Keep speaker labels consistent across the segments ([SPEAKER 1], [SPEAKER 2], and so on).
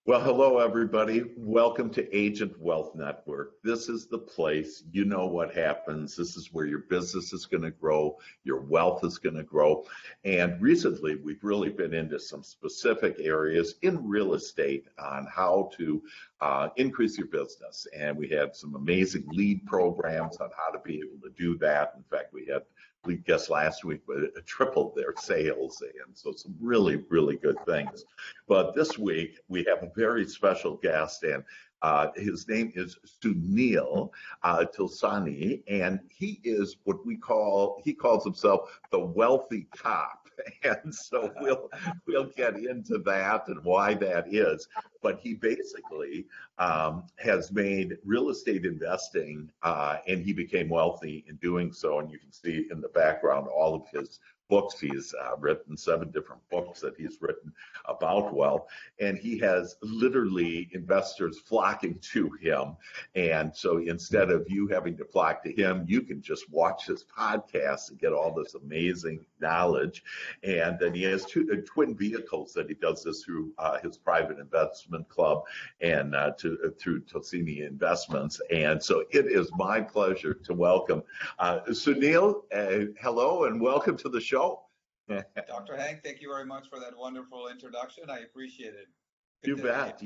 [SPEAKER 1] Well, hello, everybody. Welcome to Agent Wealth Network. This is the place, you know what happens. This is where your business is going to grow, your wealth is going to grow. And recently, we've really been into some specific areas in real estate on how to increase your business. And we had some amazing lead programs on how to be able to do that. In fact, we had lead guests last week, but it tripled their sales. And so some really, really good things. But this week we have a very special guest, and his name is Sunil Tulsiani, and he is he calls himself the wealthy cop. And so we'll get into that and why that is. But he basically has made real estate investing, and he became wealthy in doing so. And you can see in the background all of his books. He's written 7 different books that he's written about wealth, and he has literally investors flocking to him. And so instead of you having to flock to him, you can just watch his podcast and get all this amazing knowledge. And then he has twin vehicles that he does this through his private investment club and through Tulsiani Investments. And so it is my pleasure to welcome Sunil. Hello and welcome to the show.
[SPEAKER 2] Dr. Hank, thank you very much for that wonderful introduction. I appreciate it.
[SPEAKER 1] You bet.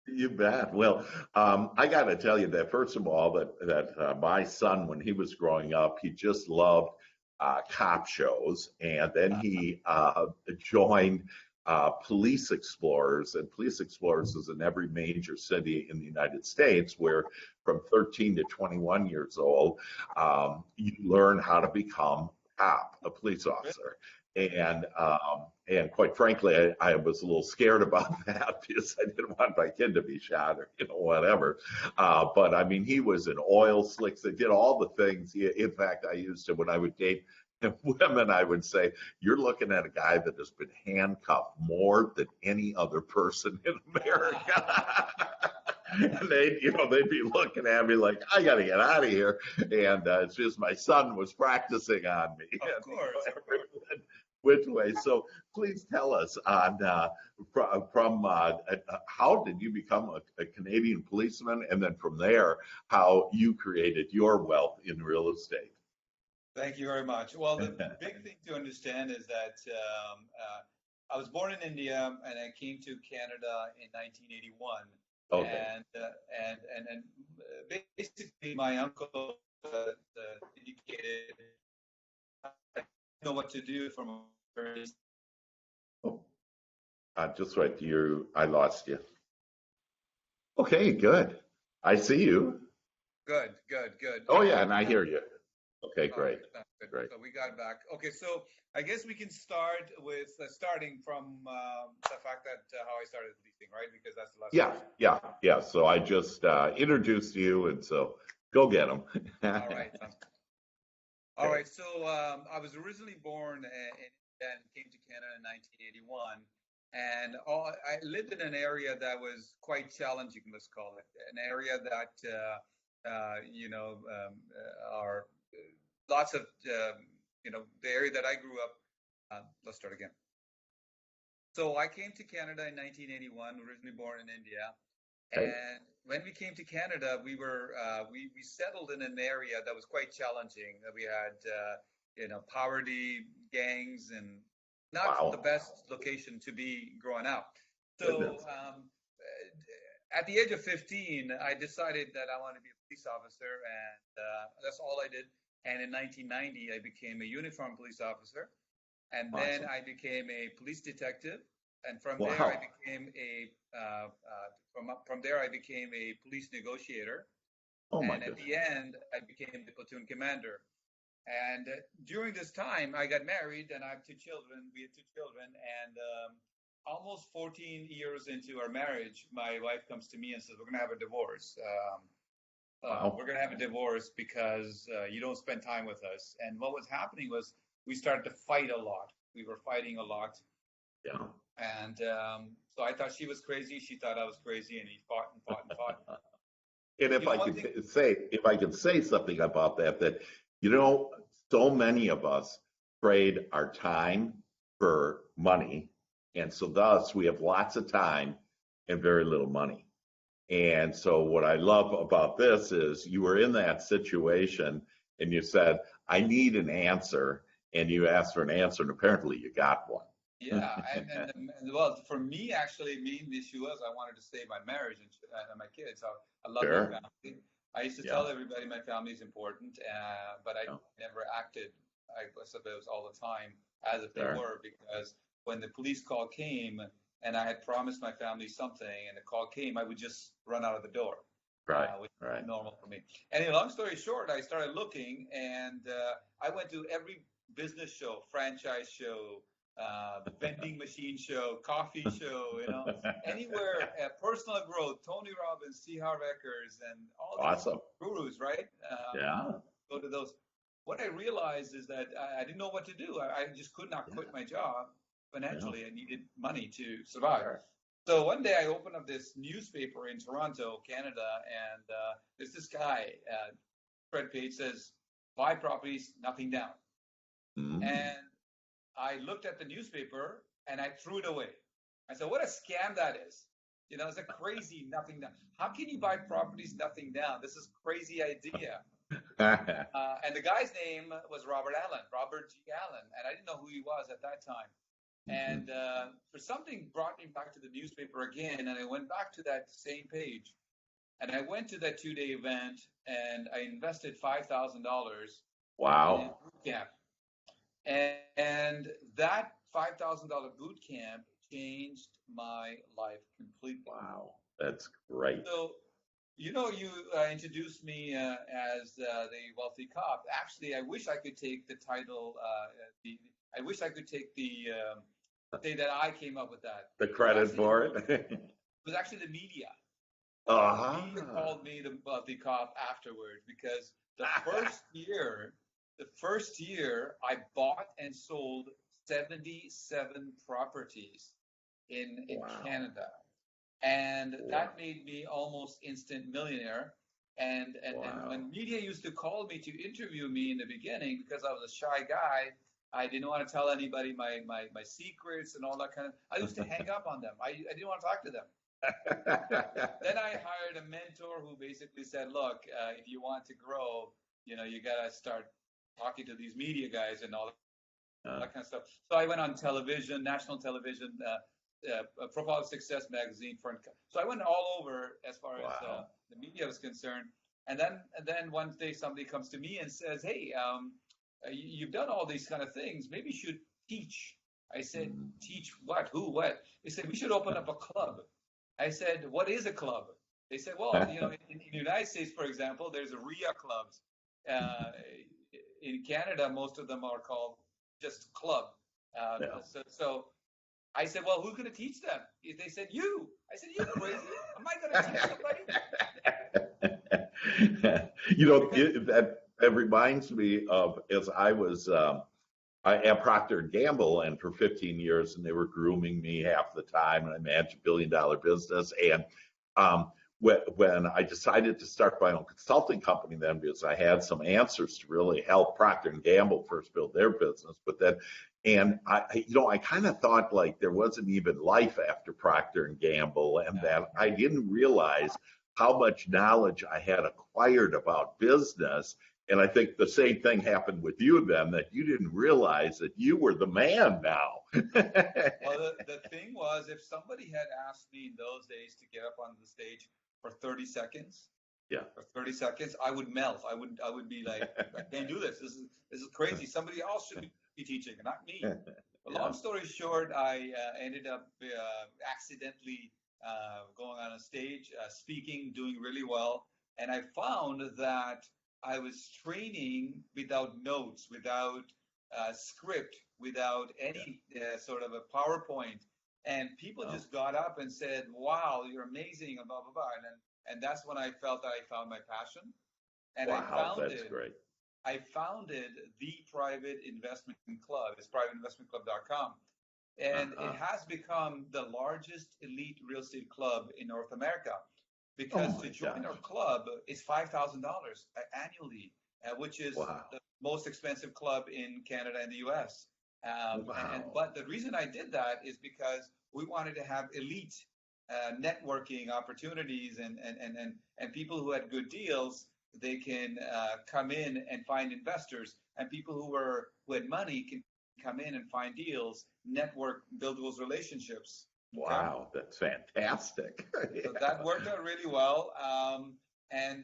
[SPEAKER 1] You bet. Well, I got to tell you that first of all, that my son, when he was growing up, he just loved cop shows, and then he joined Police Explorers, and Police Explorers is in every major city in the United States, where from 13 to 21 years old, you learn how to become a police officer. And quite frankly, I was a little scared about that because I didn't want my kid to be shot or whatever. But I mean, he was in oil slicks. They did all the things. In fact, I used to, when I would date women, I would say, "You're looking at a guy that has been handcuffed more than any other person in America." And they'd be looking at me like, "I got to get out of here." And it's just my son was practicing on me.
[SPEAKER 2] Of course.
[SPEAKER 1] Which way? So please tell us on from how did you become a Canadian policeman, and then from there, how you created your wealth in real estate.
[SPEAKER 2] Thank you very much. Well, the big thing to understand is that I was born in India and I came to Canada in 1981.
[SPEAKER 1] Okay.
[SPEAKER 2] And basically, my uncle indicated I didn't know what to do from a very.
[SPEAKER 1] Oh, just right. I lost you. Okay, good. I see you.
[SPEAKER 2] Good.
[SPEAKER 1] Oh yeah, and I hear you. Okay, great.
[SPEAKER 2] Good.
[SPEAKER 1] Great.
[SPEAKER 2] So we got back. Okay, so I guess we can start with starting from the fact that how I started leasing, right? Because that's the last.
[SPEAKER 1] Yeah. So I just introduced you, and so go get them.
[SPEAKER 2] All right. All right. So I was originally born and came to Canada in 1981, and I lived in an area that was quite challenging. Let's call it an area that are lots of the area that I grew up. Let's start again. So I came to Canada in 1981, originally born in India.
[SPEAKER 1] Okay.
[SPEAKER 2] And when we came to Canada, we settled in an area that was quite challenging. We had poverty, gangs, and not the best location to be growing up. So at the age of 15, I decided that I wanted to be a police officer, and that's all I did. And in 1990, I became a uniformed police officer, and then I became a police detective, and from there I became a police negotiator. And at the end, I became the platoon commander. And during this time, I got married, and I have 2 children. We had 2 children, and almost 14 years into our marriage, my wife comes to me and says, "We're going to have a divorce. We're going to have a divorce because you don't spend time with us." And what was happening was we started to fight a lot. We were fighting a lot.
[SPEAKER 1] Yeah.
[SPEAKER 2] And so I thought she was crazy. She thought I was crazy, and he fought and fought and fought.
[SPEAKER 1] And if I could say something about that, so many of us trade our time for money, and so thus we have lots of time and very little money. And so what I love about this is you were in that situation and you said, I need an answer. And you asked for an answer, and apparently you got one.
[SPEAKER 2] Yeah, and well, for me, actually, main issue was I wanted to save my marriage and my kids. I love my
[SPEAKER 1] Sure.
[SPEAKER 2] family. I used to
[SPEAKER 1] Yeah.
[SPEAKER 2] tell everybody my family is important, but I
[SPEAKER 1] Yeah.
[SPEAKER 2] never acted, I suppose, all the time as if they
[SPEAKER 1] Sure.
[SPEAKER 2] were, because when the police call came and I had promised my family something and the call came, I would just run out of the door,
[SPEAKER 1] Right.
[SPEAKER 2] which
[SPEAKER 1] Right.
[SPEAKER 2] is normal for me. Anyway, long story short, I started looking, and I went to every business show, franchise show, vending machine show, coffee show, anywhere, personal growth, Tony Robbins, C. Harv Eckers, and all these
[SPEAKER 1] Awesome.
[SPEAKER 2] gurus, right?
[SPEAKER 1] Yeah.
[SPEAKER 2] Go to those. What I realized is that I didn't know what to do. I just could not quit my job financially.
[SPEAKER 1] Yeah.
[SPEAKER 2] I needed money to survive.
[SPEAKER 1] Sure.
[SPEAKER 2] So one day I opened up this newspaper in Toronto, Canada, and there's this guy, Fred Page, says, buy properties, nothing down.
[SPEAKER 1] Mm.
[SPEAKER 2] And I looked at the newspaper and I threw it away. I said, what a scam that is. It's a crazy nothing down. How can you buy properties nothing down? This is a crazy idea. And the guy's name was Robert G. Allen, and I didn't know who he was at that time. And for something brought me back to the newspaper again, and I went back to that same page. And I went to that 2-day event, and I invested $5,000
[SPEAKER 1] Wow.
[SPEAKER 2] in boot camp. And that $5,000 boot camp changed my life completely.
[SPEAKER 1] Wow, that's great.
[SPEAKER 2] So, you introduced me as the wealthy cop. Actually, I wish I could take the title. I wish I could take the say that I came up with that.
[SPEAKER 1] The credit for it.
[SPEAKER 2] It was actually the media.
[SPEAKER 1] Uh-huh.
[SPEAKER 2] The media called me the wealthy cop afterwards, because the first year I bought and sold 77 properties in Canada. And that made me almost instant millionaire. And when media used to call me to interview me in the beginning, because I was a shy guy, I didn't want to tell anybody my secrets and all that kind of. I used to hang up on them. I didn't want to talk to them. Then I hired a mentor who basically said, look, if you want to grow, you got to start talking to these media guys and all that kind of stuff. So I went on television, national television, Profile of Success magazine. So I went all over as far as the media was concerned. And then one day somebody comes to me and says, hey, you've done all these kind of things. Maybe you should teach. I said, teach what? Who? What? They said, we should open up a club. I said, what is a club? They said, well, in the United States, for example, there's RIA clubs. In Canada, most of them are called just club. So I said, well, who's going to teach them? They said, you. I said, you're crazy. Am I going to teach somebody?
[SPEAKER 1] That reminds me of, as I was at Procter & Gamble, and for 15 years, and they were grooming me half the time, and I managed a $1 billion business. And when I decided to start my own consulting company then, because I had some answers to really help Procter & Gamble first build their business, but then, and I kind of thought like there wasn't even life after Procter & Gamble, and that I didn't realize how much knowledge I had acquired about business. And I think the same thing happened with you then, that you didn't realize that you were the man now.
[SPEAKER 2] Well, the thing was, if somebody had asked me in those days to get up on the stage for 30 seconds, I would melt. I would be like, I can't do this. This is crazy. Somebody else should be teaching, not me. But long story short, I ended up accidentally going on a stage, speaking, doing really well. And I found that I was training without notes, without script, without any sort of a PowerPoint. And people just got up and said, wow, you're amazing, and blah, blah, blah. And that's when I felt that I found my passion. And
[SPEAKER 1] That's great.
[SPEAKER 2] I founded the Private Investment Club. It's privateinvestmentclub.com. And it has become the largest elite real estate club in North America. Because to join our club is $5,000 annually, which is the most expensive club in Canada and the U.S. But the reason I did that is because we wanted to have elite networking opportunities and people who had good deals, they can come in and find investors, and people who had money can come in and find deals, network, build those relationships. Okay?
[SPEAKER 1] Wow, that's fantastic. Yeah.
[SPEAKER 2] So that worked out really well. And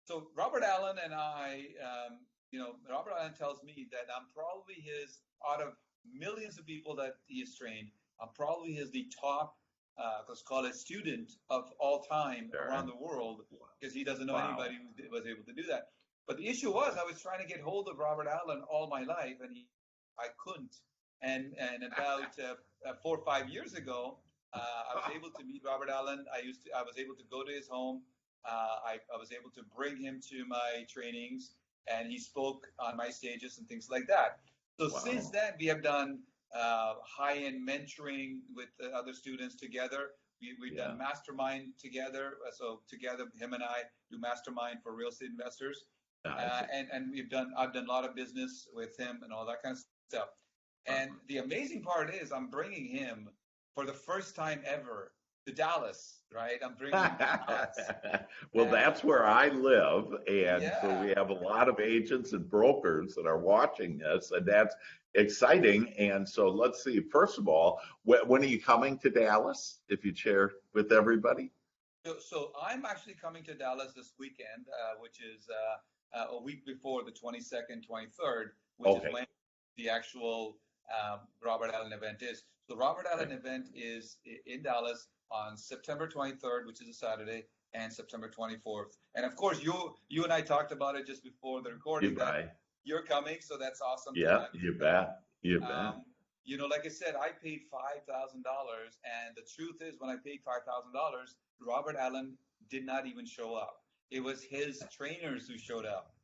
[SPEAKER 2] so Robert Allen and I, Robert Allen tells me that I'm probably his, out of millions of people that he has trained, I'm probably the top, let's call it, student of all time
[SPEAKER 1] Sure.
[SPEAKER 2] around the world, because he doesn't know
[SPEAKER 1] Wow.
[SPEAKER 2] anybody who was able to do that. But the issue was I was trying to get hold of Robert Allen all my life, and I couldn't. And about 4 or 5 years ago, I was able to meet Robert Allen. I was able to go to his home. I was able to bring him to my trainings, and he spoke on my stages and things like that. So
[SPEAKER 1] Wow.
[SPEAKER 2] since then, we have done high-end mentoring with the other students together. We've done mastermind together. So together, him and I do mastermind for real estate investors. And I've done a lot of business with him and all that kind of stuff. And the amazing part is I'm bringing him for the first time ever to Dallas, right? I'm bringing him to Dallas.
[SPEAKER 1] Well, that's where I live. And
[SPEAKER 2] Yeah.
[SPEAKER 1] so we have a lot of agents and brokers that are watching this, and that's exciting. And so let's see, first of all, when are you coming to Dallas, if you share with everybody?
[SPEAKER 2] So I'm actually coming to Dallas this weekend, which is a week before the 22nd, 23rd, which is when the actual Robert Allen event is. So Robert Allen event is in Dallas on September 23rd, which is a Saturday, and September 24th. And of course, you and I talked about it just before the recording that you're coming, so that's awesome.
[SPEAKER 1] Yeah, you bet. You bet.
[SPEAKER 2] Like I said, I paid $5,000, and the truth is, when I paid $5,000, Robert Allen did not even show up. It was his trainers who showed up.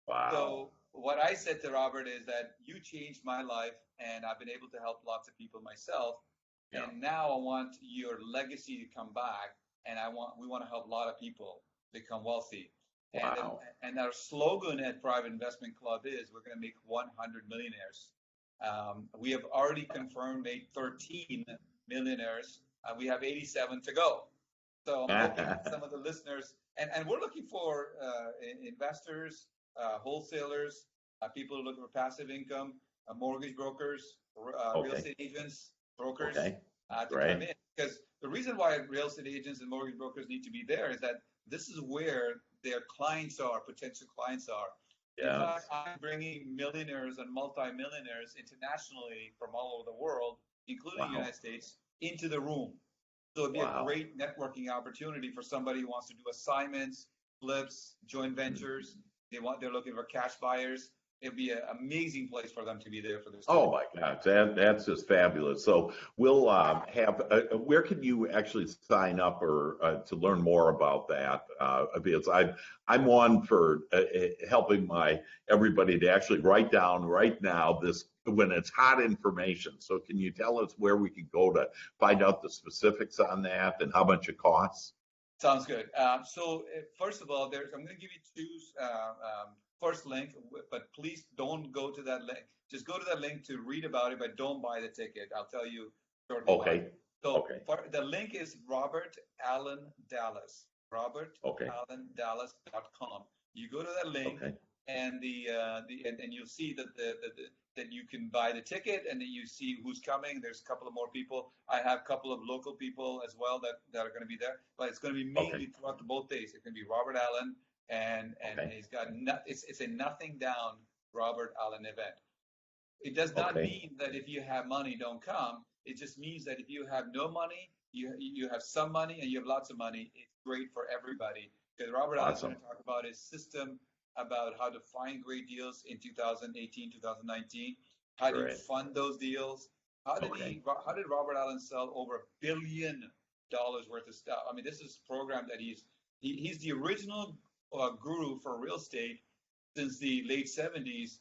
[SPEAKER 1] Wow.
[SPEAKER 2] So what I said to Robert is that you changed my life, and I've been able to help lots of people myself. Yeah. And now I want your legacy to come back, and we want to help a lot of people become wealthy.
[SPEAKER 1] Wow.
[SPEAKER 2] And our slogan at Private Investment Club is we're going to make 100 millionaires. We have already confirmed made 13 millionaires. We have 87 to go. So I'm hoping some of the listeners, and we're looking for investors, wholesalers, people who are looking for passive income, mortgage brokers, real estate agents, brokers to come in. Because the reason why real estate agents and mortgage brokers need to be there is that this is where their clients are, potential clients are. Yeah. In fact, I'm bringing millionaires and multimillionaires internationally from all over the world, including the United States, into the room. So it'd be a great networking opportunity for somebody who wants to do assignments, flips, joint ventures. They're looking for cash buyers. It'd be an amazing place for them to be there for this.
[SPEAKER 1] Oh my God, that's just fabulous. So we'll have. Where can you actually sign up or to learn more about that? Because I'm one for helping everybody to actually write down right now this when it's hot information. So can you tell us where we can go to find out the specifics on that and how much it costs?
[SPEAKER 2] Sounds good. So first of all, I'm going to give you two. First link, but please don't go to that link. Just go to that link to read about it, but don't buy the ticket. I'll tell you shortly.
[SPEAKER 1] Okay.
[SPEAKER 2] So the link is Robert Allen Dallas. RobertAllenDallas.com. You go to that link, and and you'll see that you can buy the ticket, and then you see who's coming. There's a couple of more people. I have a couple of local people as well that are going to be there, but it's going to be mainly throughout both days. It's going to be Robert Allen. And he's got it's a nothing down Robert Allen event. It does not mean that if you have money, don't come. It just means that if you have no money, you have some money, and you have lots of money, it's great for everybody. Because Robert Allen is going to talk about his system, about how to find great deals in 2018, 2019. How do you fund those deals? How did Robert Allen sell over $1 billion worth of stuff? I mean, this is a program that he's the original guru for real estate since the late 70s,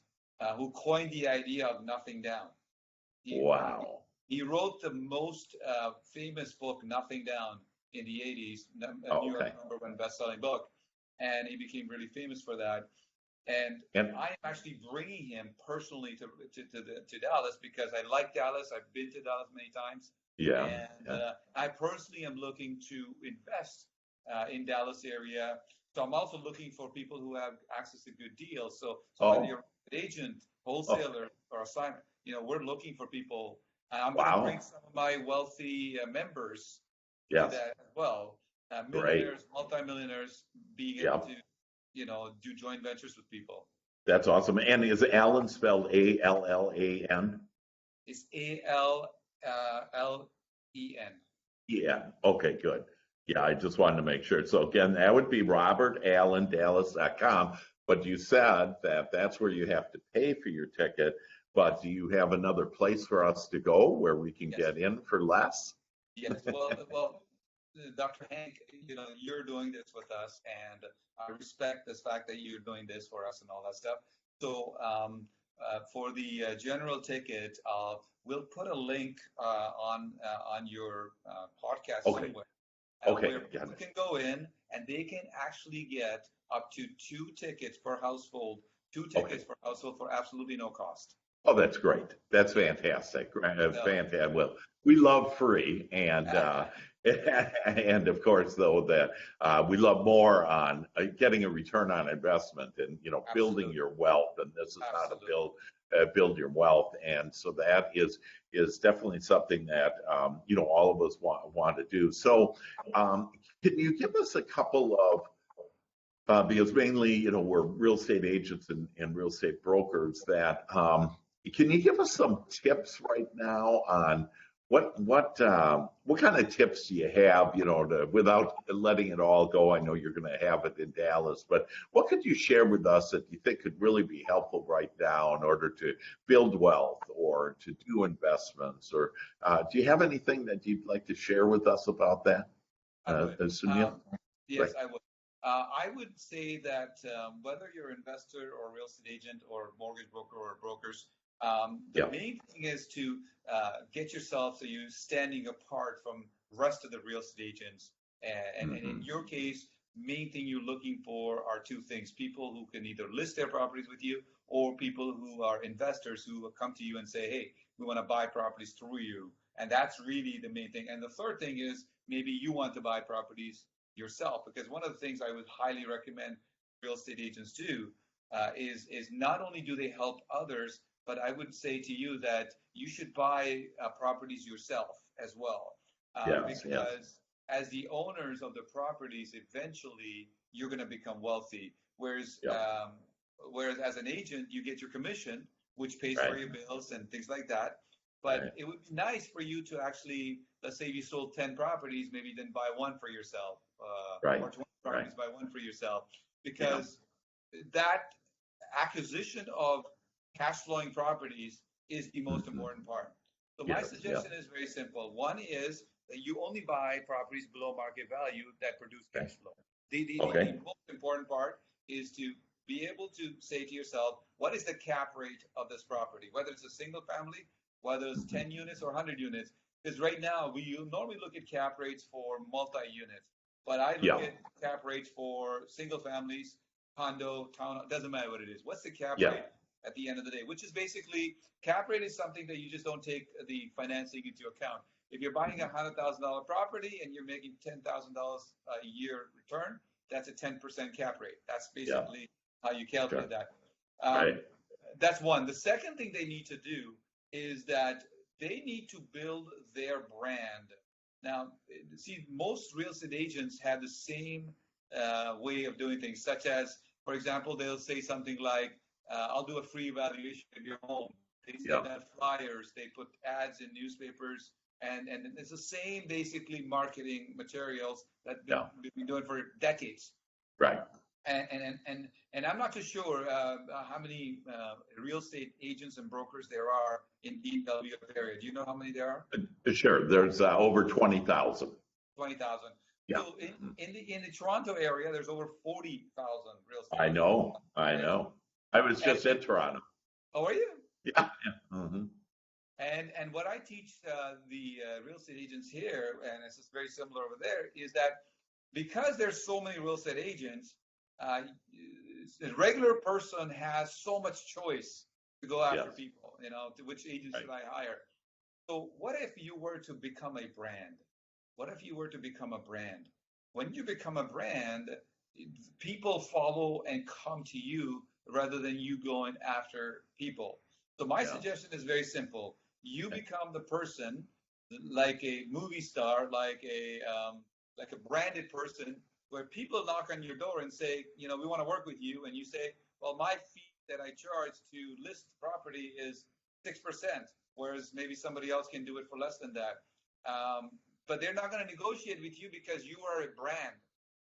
[SPEAKER 2] who coined the idea of nothing down. He wrote the most famous book, Nothing Down, in the 80s, New York #1 best-selling book, and he became really famous for that. And I am actually bringing him personally to Dallas because I like Dallas. I've been to Dallas many times.
[SPEAKER 1] Yeah.
[SPEAKER 2] And
[SPEAKER 1] Yeah.
[SPEAKER 2] I personally am looking to invest in Dallas area. So I'm also looking for people who have access to good deals. So whether you're
[SPEAKER 1] Oh.
[SPEAKER 2] an agent,
[SPEAKER 1] Oh.
[SPEAKER 2] wholesaler, or assignment, we're looking for people. I'm going to bring
[SPEAKER 1] Wow.
[SPEAKER 2] some of my wealthy members to
[SPEAKER 1] Yes.
[SPEAKER 2] that as well.
[SPEAKER 1] Great.
[SPEAKER 2] Millionaires, multimillionaires, being able
[SPEAKER 1] Yep.
[SPEAKER 2] to, do joint ventures with people.
[SPEAKER 1] That's awesome. And is Allen spelled Allan?
[SPEAKER 2] It's Allen.
[SPEAKER 1] Yeah. Okay, good. Yeah, I just wanted to make sure. So again, that would be robertallandallas.com. But you said that that's where you have to pay for your ticket. But do you have another place for us to go where we can
[SPEAKER 2] Yes.
[SPEAKER 1] get in for less?
[SPEAKER 2] Yes. Well, Dr. Hank, you're doing this with us, and I respect this fact that you're doing this for us and all that stuff. So, for the general ticket, we'll put a link on your podcast
[SPEAKER 1] Okay.
[SPEAKER 2] somewhere,
[SPEAKER 1] Okay.
[SPEAKER 2] where people can go in and they can actually get up to 2 tickets per household, 2 tickets per household for absolutely no cost.
[SPEAKER 1] Oh, that's great. That's fantastic. Fantastic. Well, we love free, and and of course, though, that we love more on getting a return on investment and building
[SPEAKER 2] Absolutely.
[SPEAKER 1] your wealth. And this is how to
[SPEAKER 2] Absolutely.
[SPEAKER 1] build your wealth. And so that is definitely something that all of us want to do. So, can you give us a couple of because mainly, we're real estate agents and real estate brokers that can you give us some tips right now on what kind of tips do you have, without letting it all go? I know you're going to have it in Dallas, but what could you share with us that you think could really be helpful right now in order to build wealth or to do investments? Or do you have anything that you'd like to share with us about that,
[SPEAKER 2] I would.
[SPEAKER 1] Sunil?
[SPEAKER 2] Yes,
[SPEAKER 1] Right.
[SPEAKER 2] I would. I would say that whether you're an investor or real estate agent or mortgage broker or brokers, the
[SPEAKER 1] Yeah.
[SPEAKER 2] main thing is to get yourself so you're standing apart from the rest of the real estate agents. And in your case, main thing you're looking for are 2 things: people who can either list their properties with you, or people who are investors who will come to you and say, hey, we want to buy properties through you. And that's really the main thing. And the third thing is maybe you want to buy properties yourself, because one of the things I would highly recommend real estate agents do is not only do they help others, but I would say to you that you should buy properties yourself as well,
[SPEAKER 1] Yes. Yes.
[SPEAKER 2] because as the owners of the properties, eventually you're going to become wealthy.
[SPEAKER 1] Yeah.
[SPEAKER 2] Whereas as an agent, you get your commission, which pays for
[SPEAKER 1] Right.
[SPEAKER 2] your bills and things like that.
[SPEAKER 1] Right.
[SPEAKER 2] But it would be nice for you to actually, let's say you sold 10 properties, maybe then buy one for yourself,
[SPEAKER 1] Right.
[SPEAKER 2] or 20
[SPEAKER 1] Right.
[SPEAKER 2] properties, buy one for yourself,
[SPEAKER 1] Yeah.
[SPEAKER 2] because that acquisition of cash flowing properties is the most important part. So my
[SPEAKER 1] Yes. Yeah.
[SPEAKER 2] suggestion is very simple. One is that you only buy properties below market value that produce
[SPEAKER 1] Okay.
[SPEAKER 2] cash flow. The
[SPEAKER 1] Okay.
[SPEAKER 2] most important part is to be able to say to yourself, what is the cap rate of this property, whether it's a single family, whether it's 10 units or 100 units. Because right now, we normally look at cap rates for multi-units, but I look
[SPEAKER 1] Yeah.
[SPEAKER 2] at cap rates for single families, condo, town, doesn't matter what it is. What's the cap
[SPEAKER 1] Yeah.
[SPEAKER 2] rate at the end of the day? Which is basically, cap rate is something that you just don't take the financing into account. If you're buying a $100,000 property and you're making $10,000 a year return, that's a 10% cap rate. That's
[SPEAKER 1] Yeah.
[SPEAKER 2] basically how you calculate
[SPEAKER 1] Sure.
[SPEAKER 2] that. Um,
[SPEAKER 1] Right.
[SPEAKER 2] that's one. The second thing they need to do is that they need to build their brand. Now, see, most real estate agents have the same way of doing things, such as, for example, they'll say something like, I'll do a free evaluation of your home. They
[SPEAKER 1] Yeah.
[SPEAKER 2] send out flyers, they put ads in newspapers, and it's the same basically marketing materials that
[SPEAKER 1] Yeah.
[SPEAKER 2] we've been doing for decades.
[SPEAKER 1] Right.
[SPEAKER 2] And I'm not too sure how many real estate agents and brokers there are in DFW area. Do you know how many there are?
[SPEAKER 1] Sure. There's over 20,000.
[SPEAKER 2] 20,000.
[SPEAKER 1] Yeah.
[SPEAKER 2] So in the Toronto area, there's over 40,000 real estate
[SPEAKER 1] I
[SPEAKER 2] agents.
[SPEAKER 1] know. I
[SPEAKER 2] Right?
[SPEAKER 1] know. I was just in Toronto.
[SPEAKER 2] Oh, are you?
[SPEAKER 1] Yeah. Yeah.
[SPEAKER 2] And what I teach the real estate agents here, and it's just very similar over there, is that because there's so many real estate agents, a regular person has so much choice to go after
[SPEAKER 1] Yes.
[SPEAKER 2] people, to which agent
[SPEAKER 1] Right.
[SPEAKER 2] should I hire? So what if you were to become a brand? What if you were to become a brand? When you become a brand, people follow and come to you rather than you going after people. So my
[SPEAKER 1] Yeah.
[SPEAKER 2] suggestion is very simple. You become the person, like a movie star, like a branded person, where people knock on your door and say, we want to work with you, and you say, well, my fee that I charge to list property is 6%, whereas maybe somebody else can do it for less than that. But they're not going to negotiate with you because you are a brand.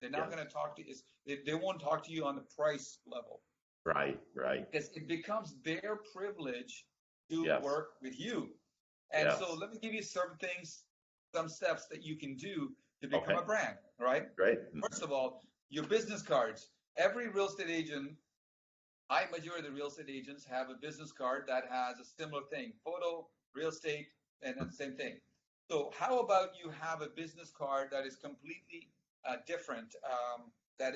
[SPEAKER 2] They're not going to talk to you. They won't talk to you on the price level.
[SPEAKER 1] Right.
[SPEAKER 2] Because it becomes their privilege to work with you. And so let me give you some steps that you can do to become a brand, right?
[SPEAKER 1] Great.
[SPEAKER 2] First of all, your business cards. Every real estate agent, majority of the real estate agents have a business card that has a similar thing, photo, real estate, and the same thing. So how about you have a business card that is completely different, that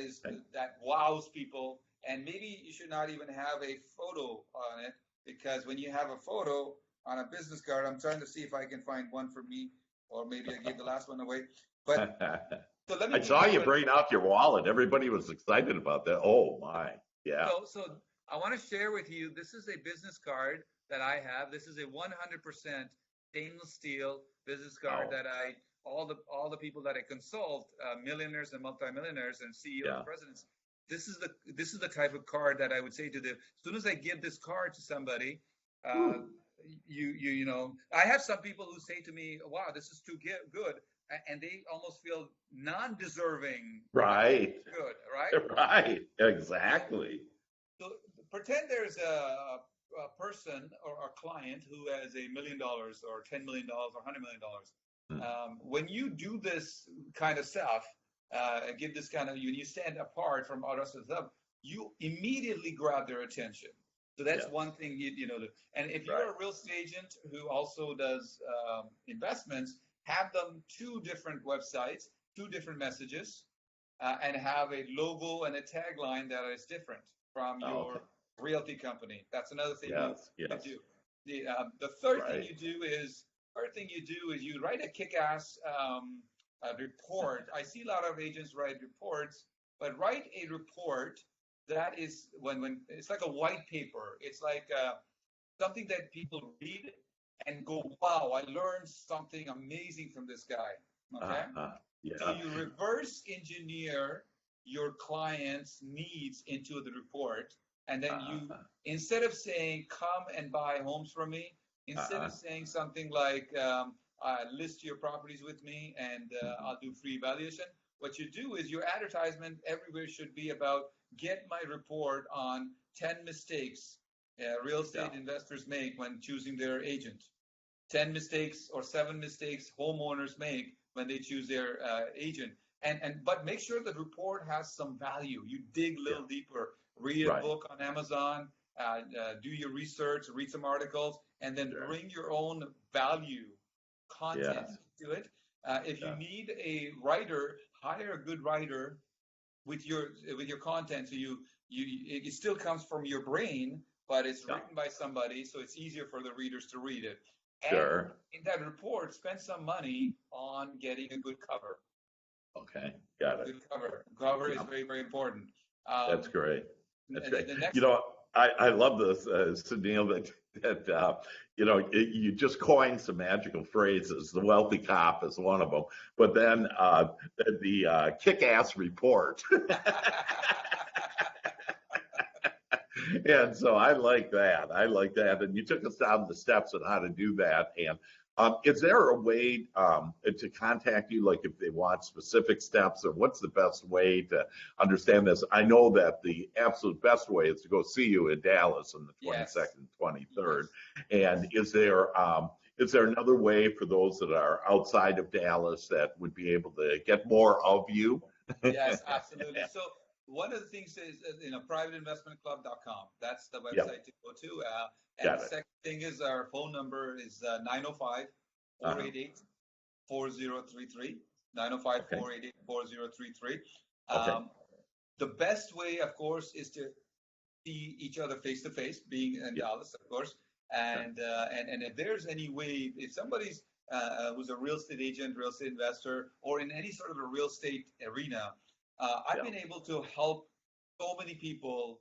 [SPEAKER 2] wows people, and maybe you should not even have a photo on it, because when you have a photo on a business card, I'm trying to see if I can find one for me, or maybe I gave the last one away. But so let me.
[SPEAKER 1] I saw you bring out your wallet. Everybody was excited about that. Oh my, yeah.
[SPEAKER 2] So I want to share with you. This is a business card that I have. This is a 100% stainless steel business card that all the people that I consult, millionaires and multimillionaires and CEOs and presidents. This is the type of card that I would say to them. As soon as I give this card to somebody, I have some people who say to me, "Wow, this is too good," and they almost feel non-deserving.
[SPEAKER 1] Right.
[SPEAKER 2] Good. Right.
[SPEAKER 1] Right. Exactly.
[SPEAKER 2] So pretend there's a person or a client who has $1 million or $10 million or $100 million. When you do this kind of stuff, give this kind of, when you stand apart from all the rest of the stuff, you immediately grab their attention. So that's one thing you know. And if you're a real estate agent who also does investments, have them 2 different websites, 2 different messages, and have a logo and a tagline that is different from your realty company. That's another thing you do. The third thing you do is you write a kick-ass report. I see a lot of agents write reports, but write a report that is when it's like a white paper. It's like something that people read and go, "Wow, I learned something amazing from this guy." Okay. So you reverse engineer your client's needs into the report, and then you, instead of saying "come and buy homes from me," instead of saying something like "list your properties with me and I'll do free evaluation," what you do is your advertisement everywhere should be about get my report on 10 mistakes real estate investors make when choosing their agent. 10 mistakes or 7 mistakes homeowners make when they choose their agent. But make sure the report has some value. You dig a little deeper, read a book on Amazon, do your research, read some articles, and then bring your own value content to it. If you need a writer, hire a good writer with your content. So it still comes from your brain, but it's written by somebody, so it's easier for the readers to read it. And in that report, spend some money on getting a good cover.
[SPEAKER 1] Okay, got it.
[SPEAKER 2] Good cover. Cover is very, very important.
[SPEAKER 1] That's great. That's great.
[SPEAKER 2] Next,
[SPEAKER 1] I love this, Sunil, that you just coined some magical phrases. The wealthy cop is one of them, but then the kick-ass report. And so I like that. And you took us down the steps on how to do that. And is there a way to contact you, like if they want specific steps, or what's the best way to understand this? I know that the absolute best way is to go see you in Dallas on the 22nd, 23rd. And is there another way for those that are outside of Dallas that would be able to get more of you?
[SPEAKER 2] Yes, absolutely. So one of the things is, privateinvestmentclub.com. That's the website to go to. And the second thing is our phone number is 905-488-4033. 905-488-4033. The best way, of course, is to see each other face to face, being in Dallas, of course. And if there's any way, if somebody's who's a real estate agent, real estate investor, or in any sort of a real estate arena, I've been able to help so many people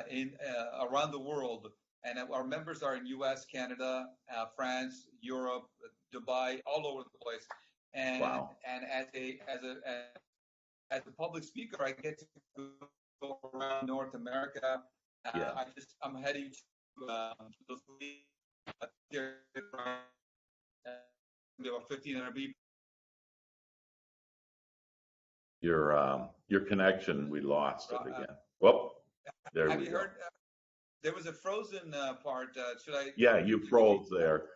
[SPEAKER 2] in around the world. And our members are in U.S., Canada, France, Europe, Dubai, all over the place. And and as a public speaker, I get to go around North America. I'm heading to those about 1,500 people.
[SPEAKER 1] Your connection, we lost it again. Whoop, there we go. Have you heard?
[SPEAKER 2] There was a frozen part. Should I?
[SPEAKER 1] Yeah, you froze there.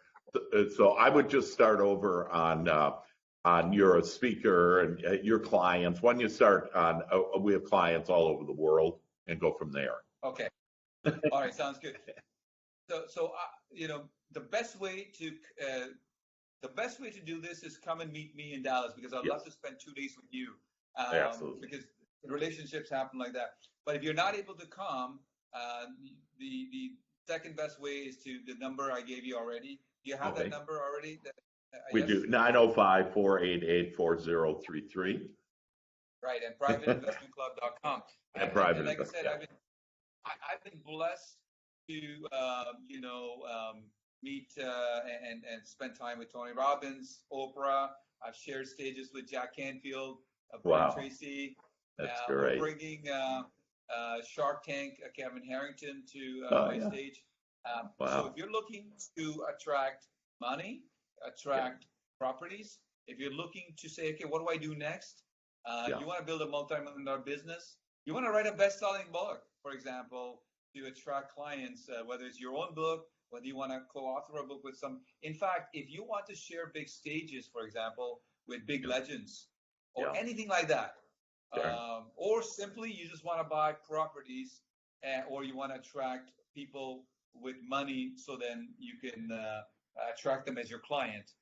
[SPEAKER 1] So I would just start over on you're a speaker and your clients. When you start on, we have clients all over the world, and go from there.
[SPEAKER 2] Okay. All right, sounds good. So you know, the best way to do this is come and meet me in Dallas, because I'd love to spend 2 days with you.
[SPEAKER 1] Absolutely.
[SPEAKER 2] Because relationships happen like that. But if you're not able to come, the second best way is to the number I gave you already. Do you have that number already?
[SPEAKER 1] We do. 905-488-4033.
[SPEAKER 2] Right, and privateinvestmentclub.com.
[SPEAKER 1] And private.
[SPEAKER 2] Like I said, I've been blessed to meet and spend time with Tony Robbins, Oprah. I've shared stages with Jack Canfield, Brian Tracy.
[SPEAKER 1] That's great.
[SPEAKER 2] We're bringing Shark Tank, Kevin Harrington to my stage. So if you're looking to attract money, attract properties, if you're looking to say, okay, what do I do next? You want to build a multi-million-dollar business. You want to write a best-selling book, for example, to attract clients, whether it's your own book, whether you want to co-author a book with some. In fact, if you want to share big stages, for example, with big legends or anything like that, or simply you just want to buy properties, or you want to attract people with money, so then you can attract them as your client.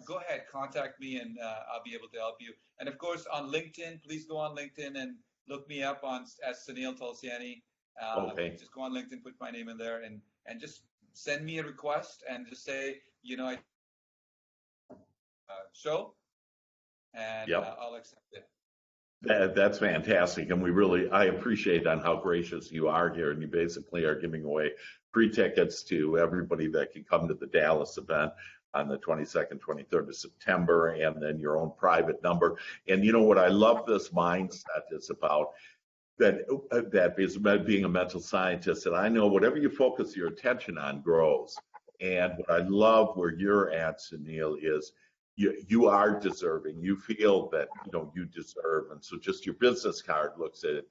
[SPEAKER 2] Go ahead, contact me, and I'll be able to help you. And of course, on LinkedIn, please go on LinkedIn and look me up as Sunil Tulsiani. Just go on LinkedIn, put my name in there, and just send me a request and just say, I show, and I'll accept it.
[SPEAKER 1] That's fantastic, and I appreciate on how gracious you are here, and you basically are giving away free tickets to everybody that can come to the Dallas event on the 22nd, 23rd of September, and then your own private number. And you know what I love this mindset is about, that is about being a mental scientist, and I know whatever you focus your attention on grows. And what I love where you're at, Sunil, is you are deserving. You feel that you deserve, and so just your business card looks at it.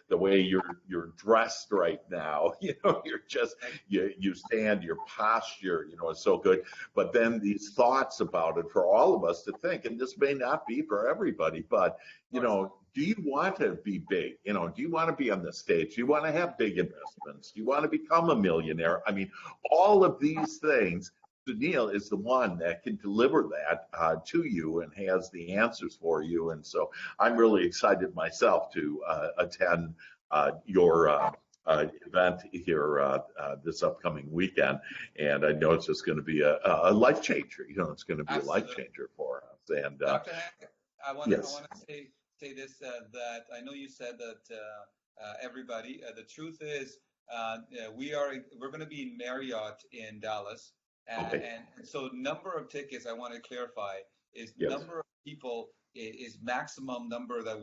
[SPEAKER 1] The way you're dressed right now. You're just you stand. Your posture, is so good. But then these thoughts about it for all of us to think, and this may not be for everybody, but do you want to be big? Do you want to be on the stage? Do you want to have big investments? Do you want to become a millionaire? I mean, all of these things. Sunil is the one that can deliver that to you and has the answers for you. And so I'm really excited myself to attend your event here this upcoming weekend. And I know it's just going to be a life changer. It's going to be a life changer for us. And
[SPEAKER 2] Dr. Hank, I want to say this, that I know you said that everybody, the truth is we're going to be in Marriott in Dallas. And so number of tickets, I want to clarify, is number of people is maximum number that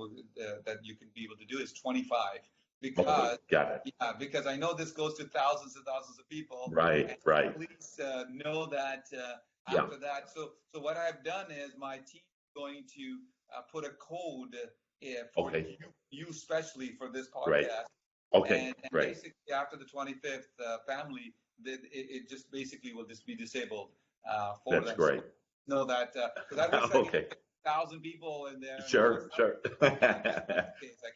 [SPEAKER 2] you can be able to do is 25. Because because I know this goes to thousands and thousands of people.
[SPEAKER 1] Right.
[SPEAKER 2] Please know that after that. So what I've done is my team is going to put a code for you especially for this podcast.
[SPEAKER 1] Right.
[SPEAKER 2] And basically after the 25th family, it just basically will just be disabled for them.
[SPEAKER 1] That's great.
[SPEAKER 2] So know that because I wish I could 1,000 people in there.
[SPEAKER 1] Sure.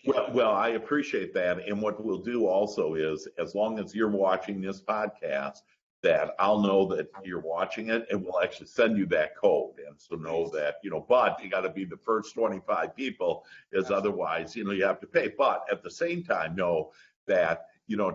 [SPEAKER 1] Well, I appreciate that. And what we'll do also is, as long as you're watching this podcast, that I'll know that you're watching it, and we'll actually send you that code. And so know that, but you got to be the first 25 people, as otherwise, you have to pay. But at the same time, know that,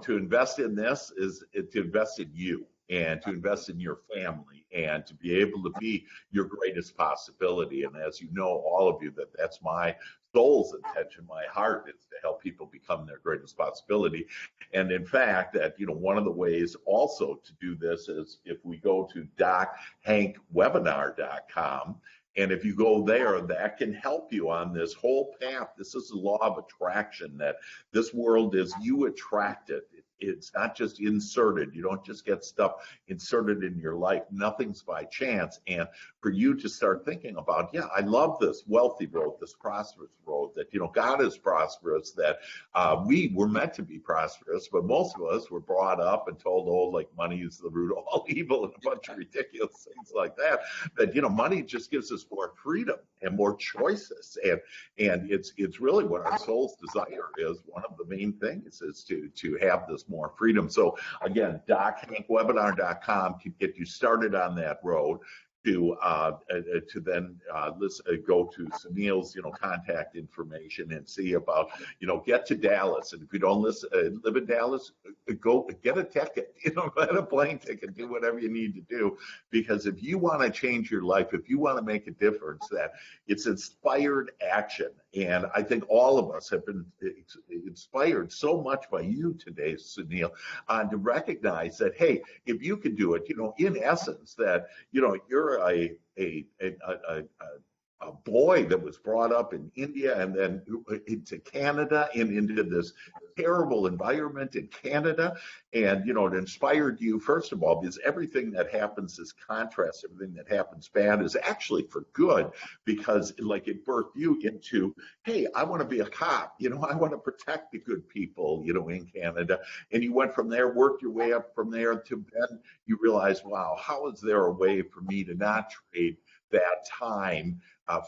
[SPEAKER 1] to invest in this is to invest in you. and to invest in your family and to be able to be your greatest possibility. And as you know, all of you, that's my soul's intention, my heart is to help people become their greatest possibility. And in fact, that, one of the ways also to do this is if we go to dochankwebinar.com, and if you go there, that can help you on this whole path. This is the law of attraction, that this world is you attract it. It's not just inserted. You don't just get stuff inserted in your life. Nothing's by chance. And for you to start thinking about, yeah, I love this wealthy road, this prosperous road, that, God is prosperous, that we were meant to be prosperous, but most of us were brought up and told, oh, like money is the root of all evil and a bunch of ridiculous things like that, money just gives us more freedom and more choices. And it's really what our soul's desire is. One of the main things is to have this more freedom. So again, dochankwebinar.com can get you started on that road to then go to Sunil's contact information and see about get to Dallas. And if you don't live in Dallas, go get a ticket, get a plane ticket, do whatever you need to do, because if you want to change your life, if you want to make a difference, that it's inspired action. And I think all of us have been inspired so much by you today, Sunil, to recognize that, hey, if you can do it, in essence, that you're a boy that was brought up in India and then into Canada and into this terrible environment in Canada. And, it inspired you, first of all, because everything that happens is contrast. Everything that happens bad is actually for good, because like it birthed you into, hey, I want to be a cop. I want to protect the good people, in Canada. And you went from there, worked your way up from there to then you realized, wow, how is there a way for me to not trade that time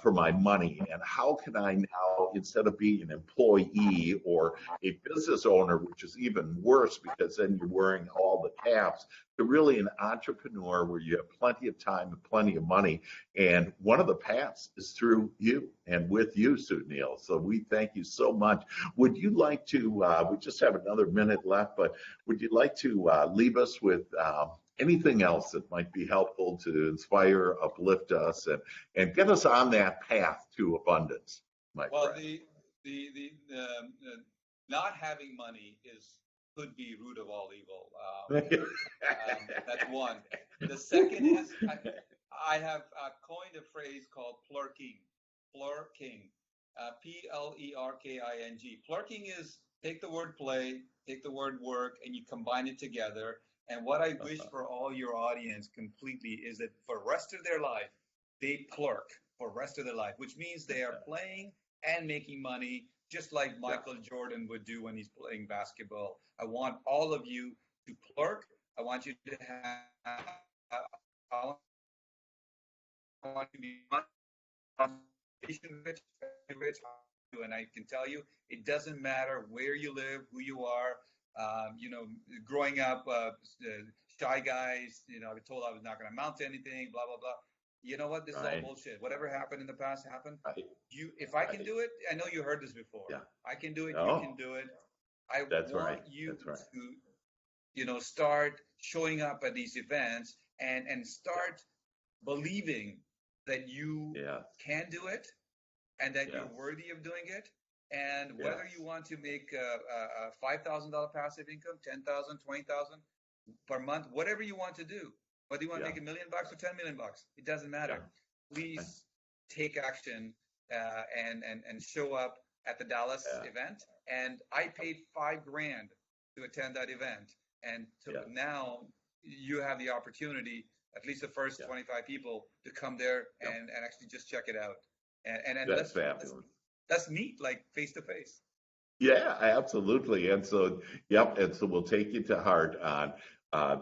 [SPEAKER 1] for my money? And how can I now, instead of being an employee or a business owner, which is even worse because then you're wearing all the caps, to really an entrepreneur where you have plenty of time and plenty of money. And one of the paths is through you and with you, Sunil. So we thank you so much. Would you like to, we just have another minute left, but would you like to leave us with anything else that might be helpful to inspire, uplift us, and get us on that path to abundance, my friend?
[SPEAKER 2] The not having money could be root of all evil. That's one. The second is I have coined a phrase called plurking. Plurking. Plerking. Plurking is take the word play, take the word work, and you combine it together. And what I wish for all your audience completely is that for the rest of their life, they plurk for the rest of their life, which means they are playing and making money, just like Michael Jordan would do when he's playing basketball. I want all of you to plurk. I want you to have, I want you to be rich, and I can tell you, it doesn't matter where you live, who you are. Growing up, shy guys, I was told I was not going to amount to anything, blah, blah, blah. You know what? This is all bullshit. Whatever happened in the past happened. If I can do it, I know you heard this before. Yeah. I can do it. You can do it. I want you to, start showing up at these events and start believing that you can do it and that you're worthy of doing it. And whether you want to make a $5,000 passive income, 10,000, 20,000 per month, whatever you want to do, whether you want to make $1 million or 10 million bucks, it doesn't matter. Please take action and show up at the Dallas event. And I paid $5,000 to attend that event, and now you have the opportunity, at least the first 25 people, to come there and actually just check it out. And that's fabulous. Let's meet like face to face.
[SPEAKER 1] Yeah, absolutely. And so, and so we'll take you to heart on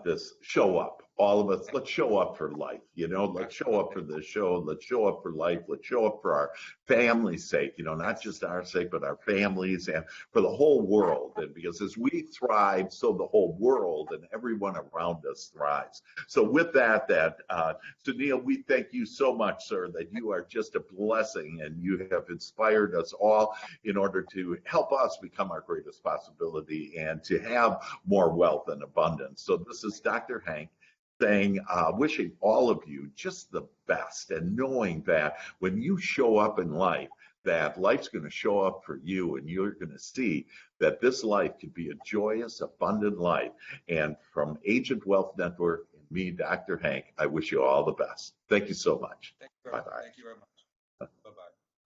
[SPEAKER 1] this show up. All of us, let's show up for life, let's show up for this show. Let's show up for life. Let's show up for our family's sake, not just our sake, but our families and for the whole world. And because as we thrive, so the whole world and everyone around us thrives. So with that, Sunil, we thank you so much, sir, that you are just a blessing and you have inspired us all in order to help us become our greatest possibility and to have more wealth and abundance. So this is Dr. Hank, saying, wishing all of you just the best, and knowing that when you show up in life, that life's going to show up for you, and you're going to see that this life can be a joyous, abundant life. And from Agent Wealth Network and me, Dr. Hank, I wish you all the best. Thank you so much.
[SPEAKER 2] Thank you very much. Bye-bye.